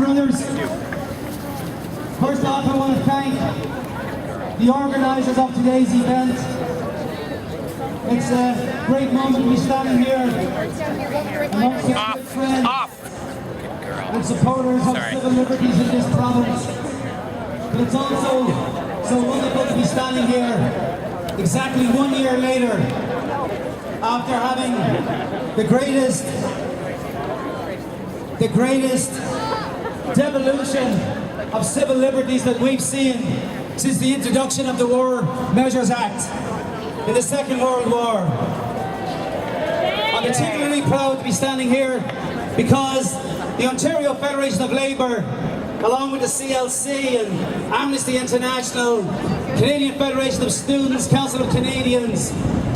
brothers. First off, I want to thank the organisers of today's event. It's a great moment to be standing here amongst our good friends and supporters of civil liberties in this province. But it's also so wonderful to be standing here exactly 1 year later after having the greatest devolution of civil liberties that we've seen since the introduction of the War Measures Act in the Second World War. I'm particularly proud to be standing here because the Ontario Federation of Labour, along with the CLC and Amnesty International, Canadian Federation of Students, Council of Canadians,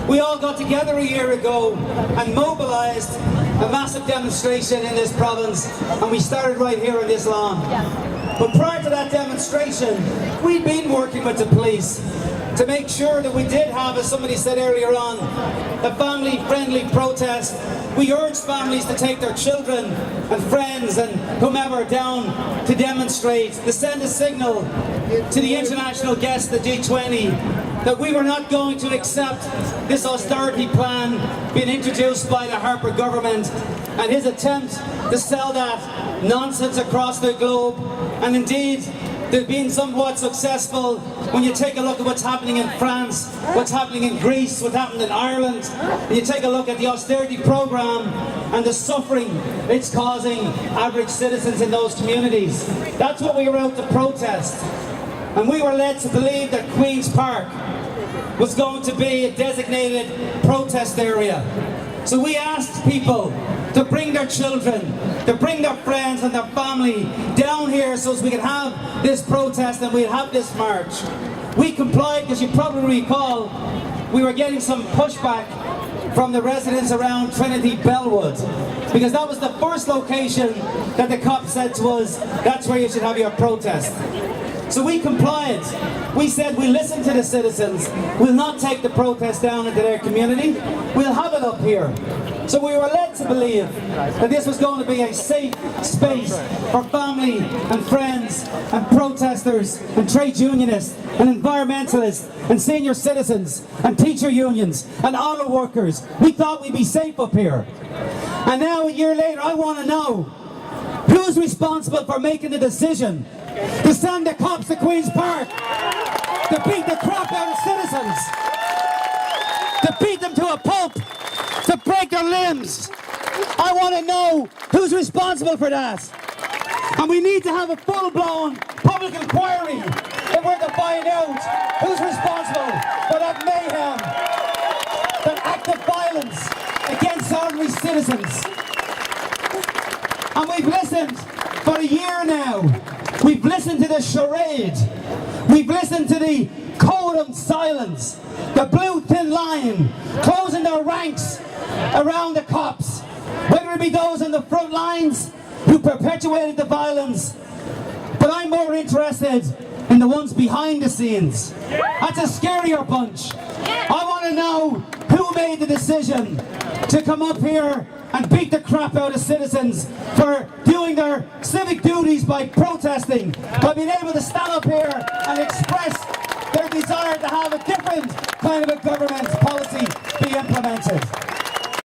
we all got together a year ago and mobilised a massive demonstration in this province, and we started right here in this lawn. But prior to that demonstration, we'd been working with the police to make sure that we did have, as somebody said earlier on, a family-friendly protest. We urged families to take their children and friends and whomever down to demonstrate, to send a signal to the international guests at G20 that we were not going to accept this austerity plan being introduced by the Harper government and his attempt to sell that nonsense across the globe. And indeed, they've been somewhat successful when you take a look at what's happening in France, what's happening in Greece, what's happened in Ireland, and you take a look at the austerity programme and the suffering it's causing average citizens in those communities. That's what we were out to protest. And we were led to believe that Queen's Park was going to be a designated protest area. So we asked people to bring their children, to bring their friends and their family down here so as we can have this protest and we'll have this march. We complied because you probably recall we were getting some pushback from the residents around Trinity Bellwood, because that was the first location that the cops said to us, that's where you should have your protest. So we complied. We said we'll listen to the citizens. We'll not take the protest down into their community. We'll have it up here. So we were led to believe that this was going to be a safe space for family and friends and protesters and trade unionists and environmentalists and senior citizens and teacher unions and auto workers. We thought we'd be safe up here. And now a year later, I want to know who's responsible for making the decision to send the cops to Queen's Park, to beat the crap out of citizens, to beat them to a pulp, to break their limbs. I want to know who's responsible for that. And we need to have a full-blown public inquiry if we're to find out who's responsible for that mayhem, that act of violence against ordinary citizens. And we've listened for a year now. We've listened to the charade. We've listened to the code of silence, the blue thin line, closing their ranks around the cops, whether it be those on the front lines who perpetuated the violence. But I'm more interested in the ones behind the scenes. That's a scarier bunch. I want to know who made the decision to come up here and beat the crap out of citizens for doing their civic duties by protesting, by being able to stand up here and express their desire to have a different kind of a government policy be implemented.